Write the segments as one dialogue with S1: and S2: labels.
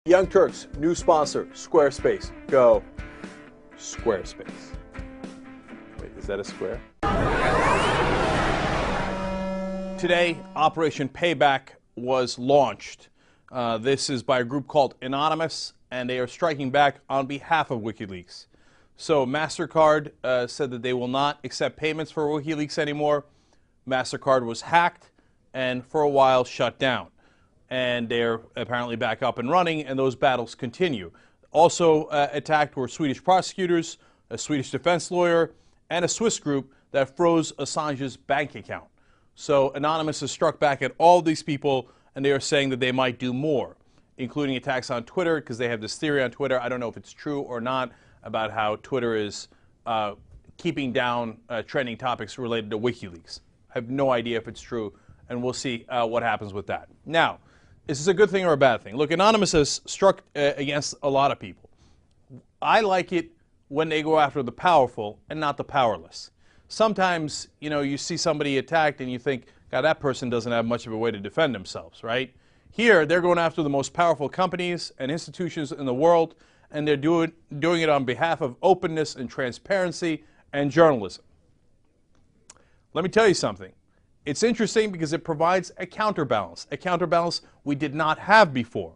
S1: Young Turks, new sponsor, Squarespace. Go Squarespace. Wait, is that a square? Today, Operation Payback was launched. This is by a group called Anonymous, and they are striking back on behalf of WikiLeaks. So MasterCard said that they will not accept payments for WikiLeaks anymore. MasterCard was hacked and for a while shut down. And they're apparently back up and running, and those battles continue. Also attacked were Swedish prosecutors, a Swedish defense lawyer, and a Swiss group that froze Assange's bank account. So Anonymous has struck back at all these people, and they are saying that they might do more, including attacks on Twitter, because they have this theory on Twitter. I don't know if it's true or not, about how Twitter is keeping down trending topics related to WikiLeaks. I have no idea if it's true, and we'll see what happens with that. Now, is this a good thing or a bad thing? Look, Anonymous has struck against a lot of people. I like it when they go after the powerful and not the powerless. Sometimes, you know, you see somebody attacked and you think, God, that person doesn't have much of a way to defend themselves, right? Here, they're going after the most powerful companies and institutions in the world, and they're doing it on behalf of openness and transparency and journalism. Let me tell you something. It's interesting because it provides a counterbalance we did not have before.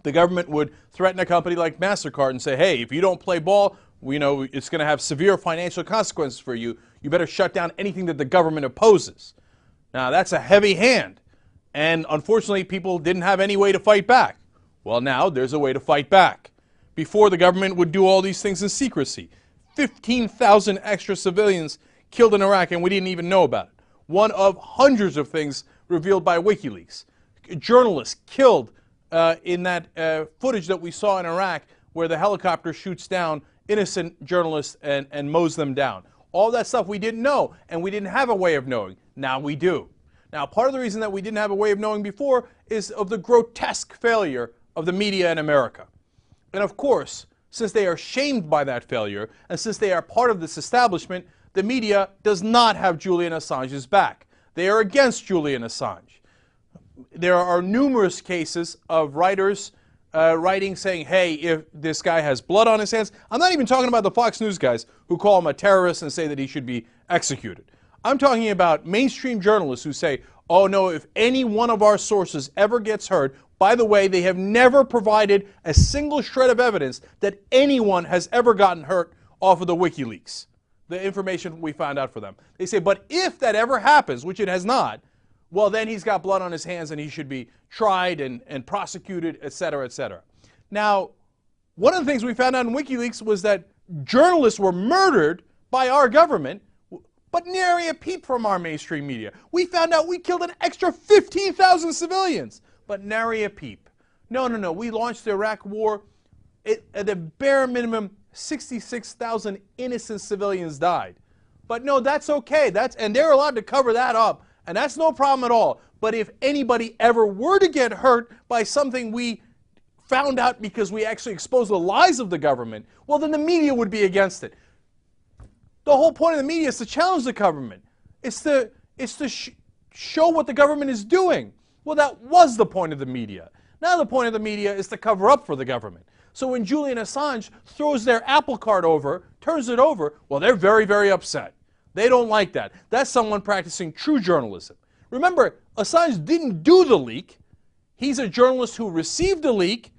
S1: The government would threaten a company like MasterCard and say, hey, if you don't play ball, we know it's going to have severe financial consequences for you. You better shut down anything that the government opposes. Now, that's a heavy hand. And unfortunately, people didn't have any way to fight back. Well, now there's a way to fight back. Before, the government would do all these things in secrecy. 15,000 extra civilians killed in Iraq, and we didn't even know about it. One of hundreds of things revealed by WikiLeaks. Journalists killed in that footage that we saw in Iraq, where the helicopter shoots down innocent journalists and mows them down. All that stuff we didn't know, and we didn't have a way of knowing. Now we do. Now, part of the reason that we didn't have a way of knowing before is of the grotesque failure of the media in America. And of course, since they are shamed by that failure, and since they are part of this establishment, the media does not have Julian Assange's back. They are against Julian Assange. There are numerous cases of writers writing saying, hey, if this guy has blood on his hands. I'm not even talking about the Fox News guys who call him a terrorist and say that he should be executed. I'm talking about mainstream journalists who say, oh no, if any one of our sources ever gets hurt, by the way, they have never provided a single shred of evidence that anyone has ever gotten hurt off of the WikiLeaks, the information we found out for them. They say, but if that ever happens, which it has not, well, then he's got blood on his hands and he should be tried and prosecuted, et cetera, et cetera. Now, one of the things we found out in WikiLeaks was that journalists were murdered by our government, but nary a peep from our mainstream media. We found out we killed an extra 15,000 civilians, but nary a peep. No, we launched the Iraq war. At the bare minimum, 66,000 innocent civilians died. But no, that's okay. And they're allowed to cover that up, and that's no problem at all. But if anybody ever were to get hurt by something we found out because we actually exposed the lies of the government, well, then the media would be against it. The whole point of the media is to challenge the government. It's to show what the government is doing. Well, that was the point of the media. Now the point of the media is to cover up for the government. So when Julian Assange throws their Apple cart over, turns it over, well, they're very, very upset. They don't like that. That's someone practicing true journalism. Remember, Assange didn't do the leak. He's a journalist who received the leak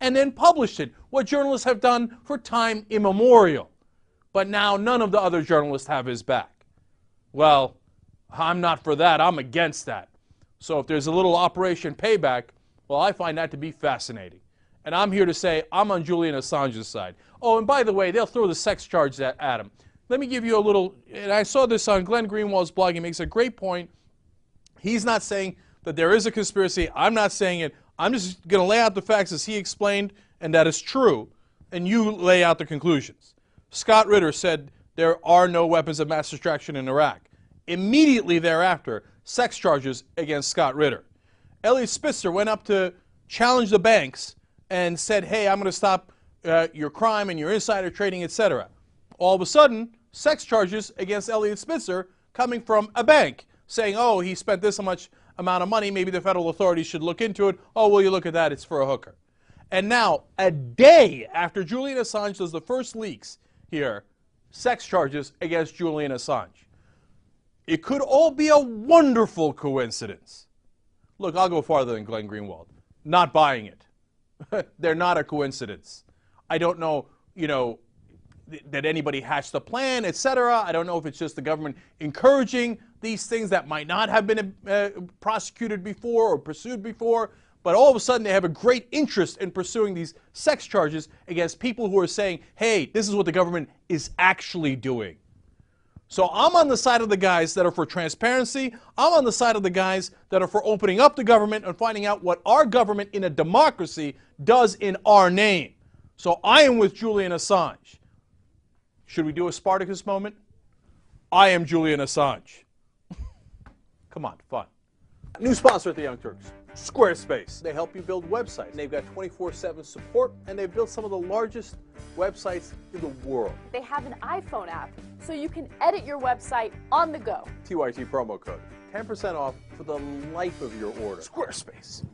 S1: and then published it, what journalists have done for time immemorial. But now none of the other journalists have his back. Well, I'm not for that. I'm against that. So if there's a little Operation Payback, well, I find that to be fascinating. And I'm here to say I'm on Julian Assange's side. Oh, and by the way, they'll throw the sex charge at him. Let me give you a little, and I saw this on Glenn Greenwald's blog. He makes a great point. He's not saying that there is a conspiracy. I'm not saying it. I'm just going to lay out the facts as he explained, and that is true, and you lay out the conclusions. Scott Ritter said there are no weapons of mass destruction in Iraq. Immediately thereafter, sex charges against Scott Ritter. Elliot Spitzer went up to challenge the banks and said, hey, I'm going to stop your crime and your insider trading, etc. All of a sudden, sex charges against Elliot Spitzer coming from a bank, saying, oh, he spent this much amount of money, maybe the federal authorities should look into it. Oh, will you look at that? It's for a hooker. And now, a day after Julian Assange does the first leaks here, sex charges against Julian Assange. It could all be a wonderful coincidence. Look, I'll go farther than Glenn Greenwald. Not buying it. They're not a coincidence. I don't know, that anybody hatched the plan, etc. I don't know if it's just the government encouraging these things that might not have been prosecuted before or pursued before, but all of a sudden they have a great interest in pursuing these sex charges against people who are saying, hey, this is what the government is actually doing. So I'm on the side of the guys that are for transparency. I'm on the side of the guys that are for opening up the government and finding out what our government in a democracy does in our name. So I am with Julian Assange. Should we do a Spartacus moment? I am Julian Assange. Come on, fun. New sponsor at the Young Turks, Squarespace. They help you build websites. They've got 24/7 support, and they've built some of the largest websites in the world.
S2: They have an iPhone app, so you can edit your website on the go.
S1: TYT promo code. 10% off for the life of your order. Squarespace.